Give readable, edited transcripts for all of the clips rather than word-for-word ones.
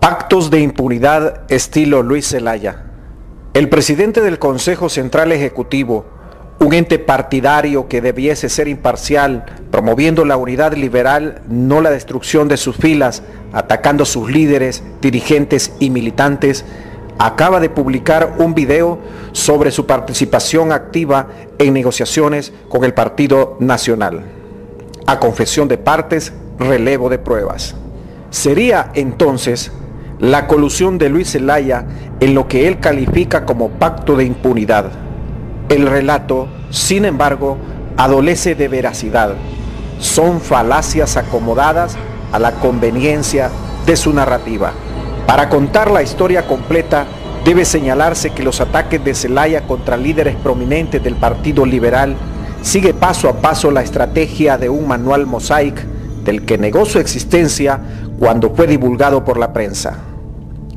Pactos de impunidad estilo Luis Zelaya. El presidente del Consejo Central Ejecutivo, un ente partidario que debiese ser imparcial, promoviendo la unidad liberal, no la destrucción de sus filas, atacando sus líderes, dirigentes y militantes, acaba de publicar un video sobre su participación activa en negociaciones con el Partido Nacional. A confesión de partes, relevo de pruebas. Sería entonces la colusión de Luis Zelaya en lo que él califica como pacto de impunidad. El relato, sin embargo, adolece de veracidad. Son falacias acomodadas a la conveniencia de su narrativa. Para contar la historia completa, debe señalarse que los ataques de Zelaya contra líderes prominentes del Partido Liberal sigue paso a paso la estrategia de un manual Mosaic del que negó su existencia cuando fue divulgado por la prensa.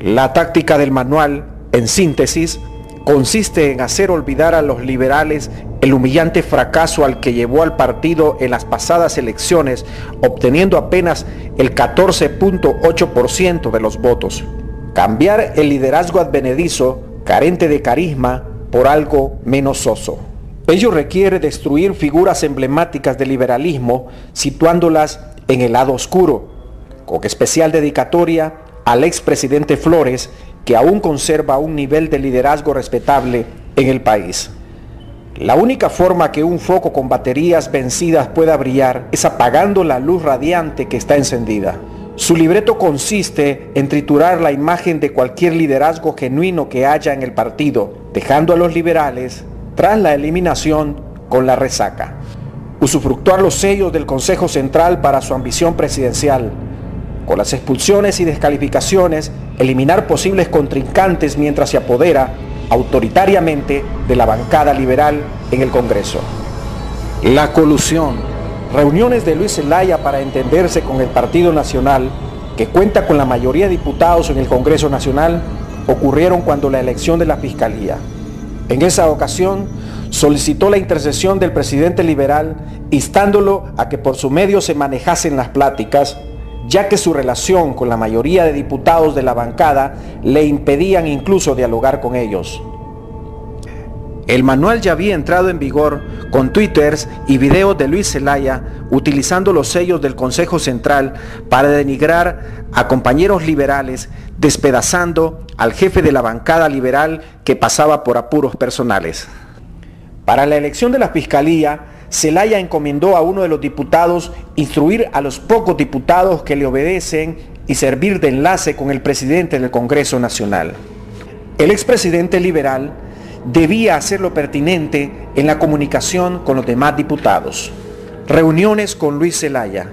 La táctica del manual, en síntesis, consiste en hacer olvidar a los liberales el humillante fracaso al que llevó al partido en las pasadas elecciones, obteniendo apenas el 14.8% de los votos. Cambiar el liderazgo advenedizo, carente de carisma, por algo menos soso. Ello requiere destruir figuras emblemáticas del liberalismo, situándolas en el lado oscuro, con especial dedicatoria al expresidente Flores, que aún conserva un nivel de liderazgo respetable en el país. La única forma que un foco con baterías vencidas pueda brillar es apagando la luz radiante que está encendida. Su libreto consiste en triturar la imagen de cualquier liderazgo genuino que haya en el partido, dejando a los liberales, tras la eliminación, con la resaca. Usufructuar los sellos del Consejo Central para su ambición presidencial. Con las expulsiones y descalificaciones, eliminar posibles contrincantes mientras se apodera autoritariamente de la bancada liberal en el Congreso. La colusión. Reuniones de Luis Zelaya para entenderse con el Partido Nacional, que cuenta con la mayoría de diputados en el Congreso Nacional, ocurrieron cuando la elección de la Fiscalía. En esa ocasión, solicitó la intercesión del presidente liberal, instándolo a que por su medio se manejasen las pláticas, ya que su relación con la mayoría de diputados de la bancada le impedían incluso dialogar con ellos. El manual ya había entrado en vigor con twitters y videos de Luis Zelaya utilizando los sellos del Consejo Central para denigrar a compañeros liberales, despedazando al jefe de la bancada liberal que pasaba por apuros personales. Para la elección de la Fiscalía, Zelaya encomendó a uno de los diputados instruir a los pocos diputados que le obedecen y servir de enlace con el presidente del Congreso Nacional. El expresidente liberal debía hacer lo pertinente en la comunicación con los demás diputados. Reuniones con Luis Zelaya.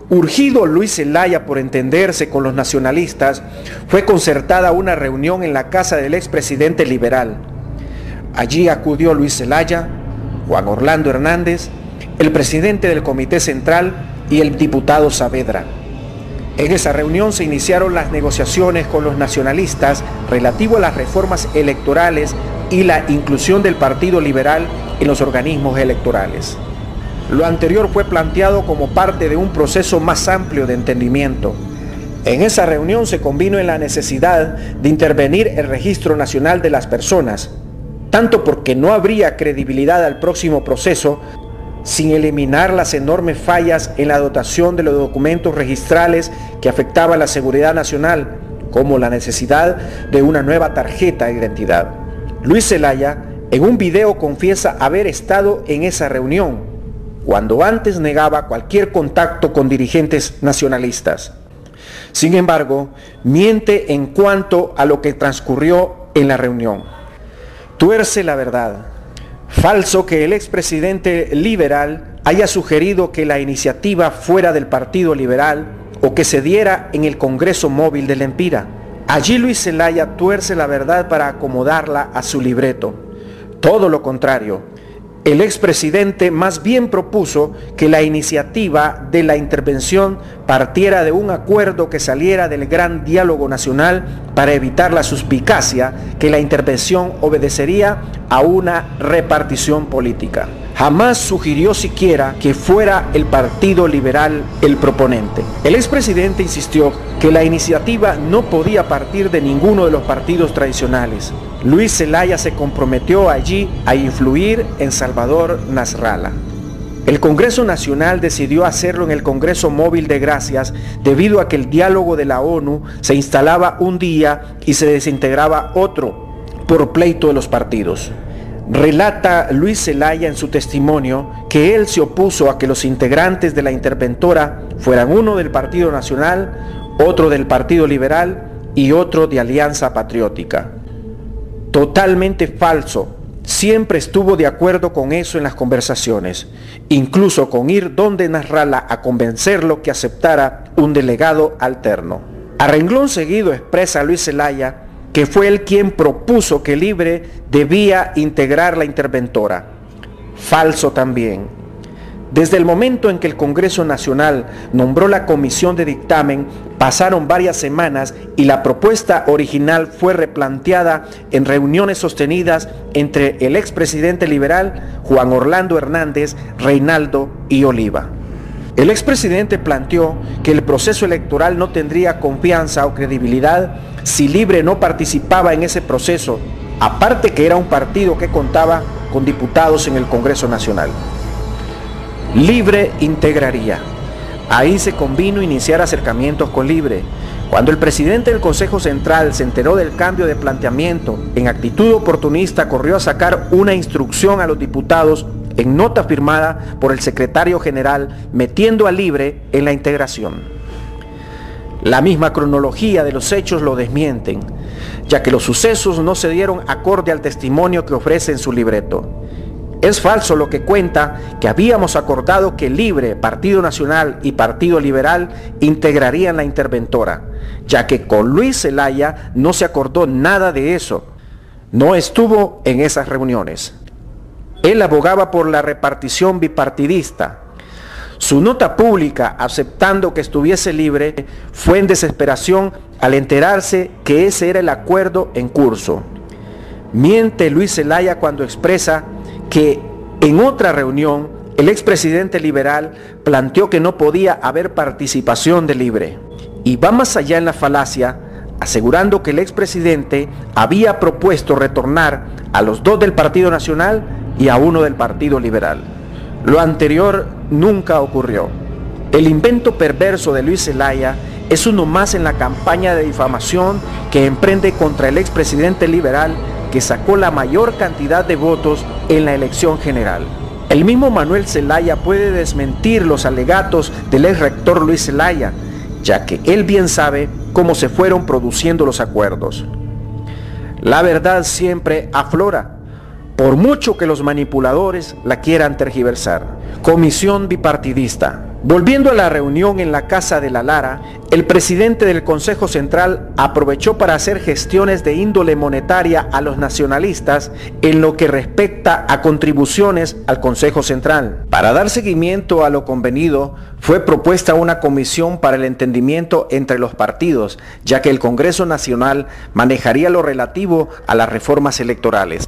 Urgido Luis Zelaya por entenderse con los nacionalistas, fue concertada una reunión en la casa del expresidente liberal. Allí acudió Luis Zelaya, Juan Orlando Hernández, el presidente del Comité Central y el diputado Saavedra. En esa reunión se iniciaron las negociaciones con los nacionalistas relativo a las reformas electorales y la inclusión del Partido Liberal en los organismos electorales. Lo anterior fue planteado como parte de un proceso más amplio de entendimiento. En esa reunión se convino en la necesidad de intervenir el Registro Nacional de las Personas, tanto porque no habría credibilidad al próximo proceso sin eliminar las enormes fallas en la dotación de los documentos registrales que afectaban la seguridad nacional, como la necesidad de una nueva tarjeta de identidad. Luis Zelaya, en un video, confiesa haber estado en esa reunión, cuando antes negaba cualquier contacto con dirigentes nacionalistas. Sin embargo, miente en cuanto a lo que transcurrió en la reunión. Tuerce la verdad. Falso que el expresidente liberal haya sugerido que la iniciativa fuera del Partido Liberal o que se diera en el Congreso Móvil del Empira. Allí Luis Zelaya tuerce la verdad para acomodarla a su libreto. Todo lo contrario. El expresidente más bien propuso que la iniciativa de la intervención partiera de un acuerdo que saliera del gran diálogo nacional para evitar la suspicacia que la intervención obedecería a una repartición política. Jamás sugirió siquiera que fuera el Partido Liberal el proponente. El expresidente insistió que la iniciativa no podía partir de ninguno de los partidos tradicionales. Luis Zelaya se comprometió allí a influir en Salvador Nasralla. El Congreso Nacional decidió hacerlo en el Congreso Móvil de Gracias debido a que el diálogo de la ONU se instalaba un día y se desintegraba otro por pleito de los partidos. Relata Luis Zelaya en su testimonio que él se opuso a que los integrantes de la interventora fueran uno del Partido Nacional, otro del Partido Liberal y otro de Alianza Patriótica. Totalmente falso. Siempre estuvo de acuerdo con eso en las conversaciones, incluso con ir donde Nasralla a convencerlo que aceptara un delegado alterno. A renglón seguido expresa Luis Zelaya que fue él quien propuso que Libre debía integrar la interventora. Falso también. Desde el momento en que el Congreso Nacional nombró la comisión de dictamen, pasaron varias semanas y la propuesta original fue replanteada en reuniones sostenidas entre el expresidente liberal Juan Orlando Hernández, Reinaldo y Oliva. El expresidente planteó que el proceso electoral no tendría confianza o credibilidad si Libre no participaba en ese proceso, aparte que era un partido que contaba con diputados en el Congreso Nacional. Libre integraría. Ahí se convino iniciar acercamientos con Libre. Cuando el presidente del Consejo Central se enteró del cambio de planteamiento, en actitud oportunista corrió a sacar una instrucción a los diputados en nota firmada por el secretario general, metiendo a Libre en la integración. La misma cronología de los hechos lo desmienten, ya que los sucesos no se dieron acorde al testimonio que ofrece en su libreto. Es falso lo que cuenta que habíamos acordado que Libre, Partido Nacional y Partido Liberal integrarían la interventora, ya que con Luis Zelaya no se acordó nada de eso. No estuvo en esas reuniones. Él abogaba por la repartición bipartidista. Su nota pública aceptando que estuviese Libre fue en desesperación al enterarse que ese era el acuerdo en curso. Miente Luis Zelaya cuando expresa que en otra reunión el expresidente liberal planteó que no podía haber participación de Libre. Y va más allá en la falacia, asegurando que el expresidente había propuesto retornar a los dos del Partido Nacional y a uno del Partido Liberal. Lo anterior nunca ocurrió. El invento perverso de Luis Zelaya es uno más en la campaña de difamación que emprende contra el expresidente liberal que sacó la mayor cantidad de votos en la elección general. El mismo Manuel Zelaya puede desmentir los alegatos del ex rector Luis Zelaya, ya que él bien sabe cómo se fueron produciendo los acuerdos. La verdad siempre aflora, por mucho que los manipuladores la quieran tergiversar. Comisión bipartidista. Volviendo a la reunión en la Casa de la Lara, el presidente del Consejo Central aprovechó para hacer gestiones de índole monetaria a los nacionalistas en lo que respecta a contribuciones al Consejo Central. Para dar seguimiento a lo convenido, fue propuesta una comisión para el entendimiento entre los partidos, ya que el Congreso Nacional manejaría lo relativo a las reformas electorales.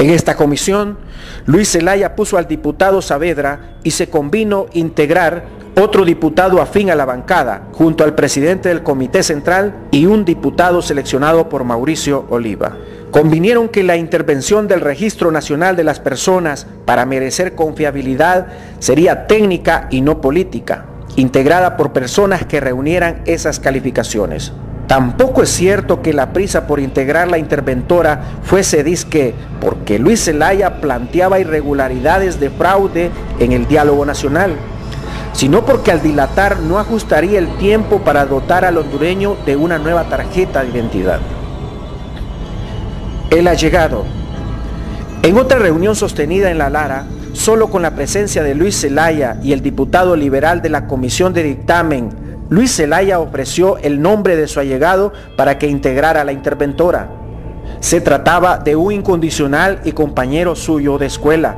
En esta comisión, Luis Zelaya puso al diputado Saavedra y se convino integrar otro diputado afín a la bancada, junto al presidente del Comité Central y un diputado seleccionado por Mauricio Oliva. Convinieron que la intervención del Registro Nacional de las Personas para merecer confiabilidad sería técnica y no política, integrada por personas que reunieran esas calificaciones. Tampoco es cierto que la prisa por integrar la interventora fuese disque porque Luis Zelaya planteaba irregularidades de fraude en el diálogo nacional, sino porque al dilatar no ajustaría el tiempo para dotar al hondureño de una nueva tarjeta de identidad. El allegado. En otra reunión sostenida en La Lara, solo con la presencia de Luis Zelaya y el diputado liberal de la Comisión de Dictamen, Luis Zelaya ofreció el nombre de su allegado para que integrara la interventora. Se trataba de un incondicional y compañero suyo de escuela,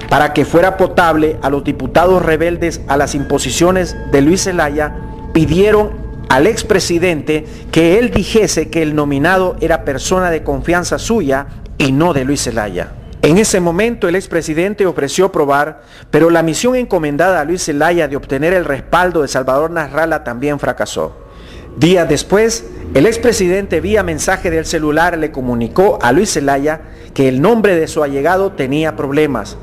para que fuera potable a los diputados rebeldes a las imposiciones de Luis Zelaya. Pidieron al expresidente que él dijese que el nominado era persona de confianza suya y no de Luis Zelaya. En ese momento el expresidente ofreció probar, pero la misión encomendada a Luis Zelaya de obtener el respaldo de Salvador Nasralla también fracasó. Días después, el expresidente vía mensaje del celular le comunicó a Luis Zelaya que el nombre de su allegado tenía problemas.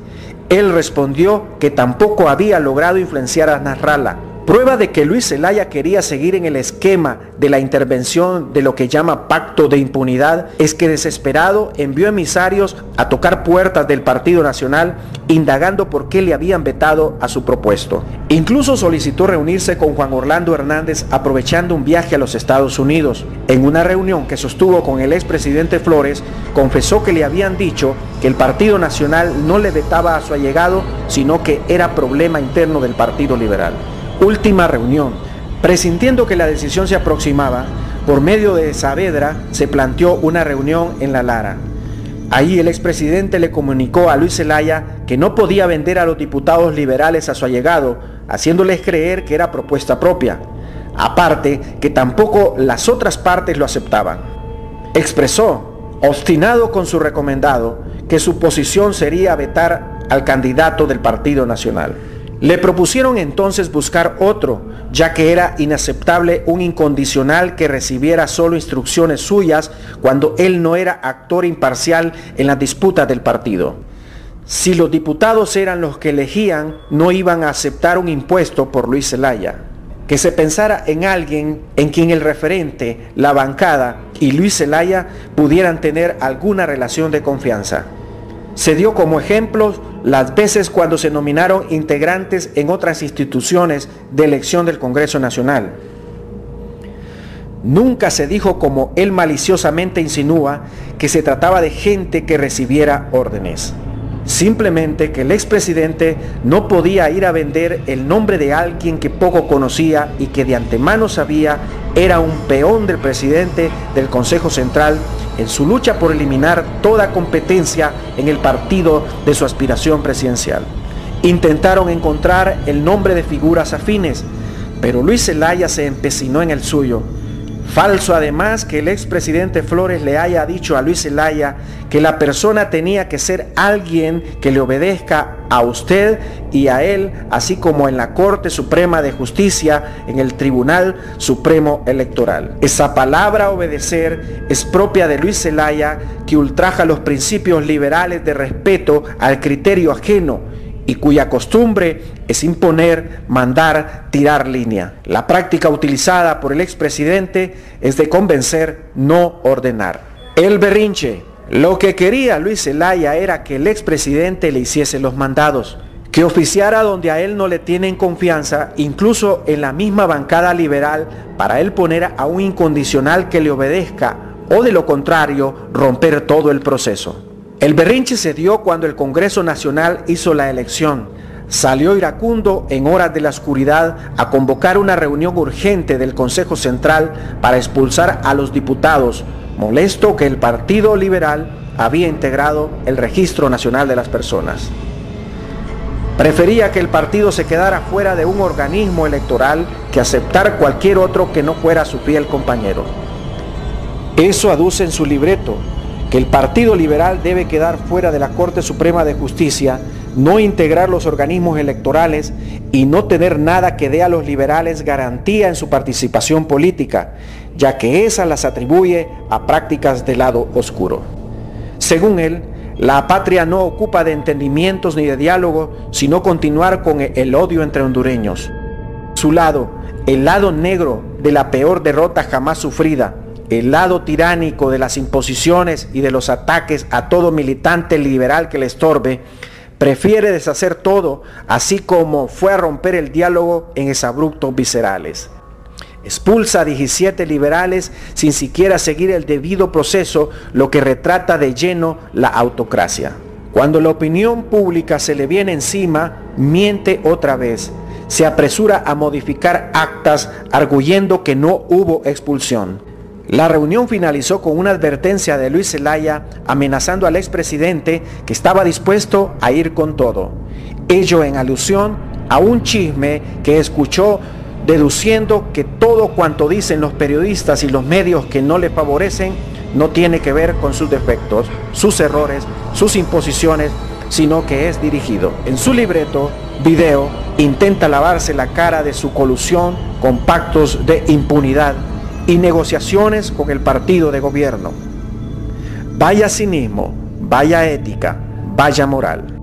Él respondió que tampoco había logrado influenciar a Nasralla. Prueba de que Luis Zelaya quería seguir en el esquema de la intervención de lo que llama pacto de impunidad es que desesperado envió emisarios a tocar puertas del Partido Nacional indagando por qué le habían vetado a su propuesto. Incluso solicitó reunirse con Juan Orlando Hernández aprovechando un viaje a los Estados Unidos. En una reunión que sostuvo con el expresidente Flores, confesó que le habían dicho que el Partido Nacional no le vetaba a su allegado, sino que era problema interno del Partido Liberal. Última reunión. Presintiendo que la decisión se aproximaba, por medio de Saavedra se planteó una reunión en La Lara. Ahí el expresidente le comunicó a Luis Zelaya que no podía vender a los diputados liberales a su allegado, haciéndoles creer que era propuesta propia. Aparte, que tampoco las otras partes lo aceptaban. Expresó, obstinado con su recomendado, que su posición sería vetar al candidato del Partido Nacional. Le propusieron entonces buscar otro, ya que era inaceptable un incondicional que recibiera solo instrucciones suyas cuando él no era actor imparcial en las disputas del partido. Si los diputados eran los que elegían, no iban a aceptar un impuesto por Luis Zelaya. Que se pensara en alguien en quien el referente, la bancada y Luis Zelaya pudieran tener alguna relación de confianza. Se dio como ejemplos las veces cuando se nominaron integrantes en otras instituciones de elección del Congreso Nacional. Nunca se dijo, como él maliciosamente insinúa, que se trataba de gente que recibiera órdenes. Simplemente que el expresidente no podía ir a vender el nombre de alguien que poco conocía y que de antemano sabía era un peón del presidente del Consejo Central en su lucha por eliminar toda competencia en el partido de su aspiración presidencial. Intentaron encontrar el nombre de figuras afines, pero Luis Zelaya se empecinó en el suyo. Falso además que el expresidente Flores le haya dicho a Luis Zelaya que la persona tenía que ser alguien que le obedezca a usted y a él, así como en la Corte Suprema de Justicia, en el Tribunal Supremo Electoral. Esa palabra obedecer es propia de Luis Zelaya, que ultraja los principios liberales de respeto al criterio ajeno y cuya costumbre es imponer, mandar, tirar línea. La práctica utilizada por el expresidente es de convencer, no ordenar. El berrinche. Lo que quería Luis Zelaya era que el expresidente le hiciese los mandados, que oficiara donde a él no le tienen confianza, incluso en la misma bancada liberal, para él poner a un incondicional que le obedezca, o de lo contrario, romper todo el proceso. El berrinche se dio cuando el Congreso Nacional hizo la elección. Salió iracundo en horas de la oscuridad a convocar una reunión urgente del Consejo Central para expulsar a los diputados, molesto que el Partido Liberal había integrado el Registro Nacional de las Personas. Prefería que el partido se quedara fuera de un organismo electoral que aceptar cualquier otro que no fuera su fiel compañero. Eso aduce en su libreto, que el Partido Liberal debe quedar fuera de la Corte Suprema de Justicia, no integrar los organismos electorales y no tener nada que dé a los liberales garantía en su participación política, ya que esas las atribuye a prácticas del lado oscuro. Según él, la patria no ocupa de entendimientos ni de diálogo, sino continuar con el odio entre hondureños. Su lado, el lado negro de la peor derrota jamás sufrida, el lado tiránico de las imposiciones y de los ataques a todo militante liberal que le estorbe, prefiere deshacer todo, así como fue a romper el diálogo en exabruptos viscerales. Expulsa a 17 liberales sin siquiera seguir el debido proceso, lo que retrata de lleno la autocracia. Cuando la opinión pública se le viene encima, miente otra vez. Se apresura a modificar actas, arguyendo que no hubo expulsión. La reunión finalizó con una advertencia de Luis Zelaya amenazando al expresidente que estaba dispuesto a ir con todo. Ello en alusión a un chisme que escuchó, deduciendo que todo cuanto dicen los periodistas y los medios que no le favorecen no tiene que ver con sus defectos, sus errores, sus imposiciones, sino que es dirigido. En su libreto, video, intenta lavarse la cara de su colusión con pactos de impunidad y negociaciones con el partido de gobierno. Vaya cinismo, vaya ética, vaya moral.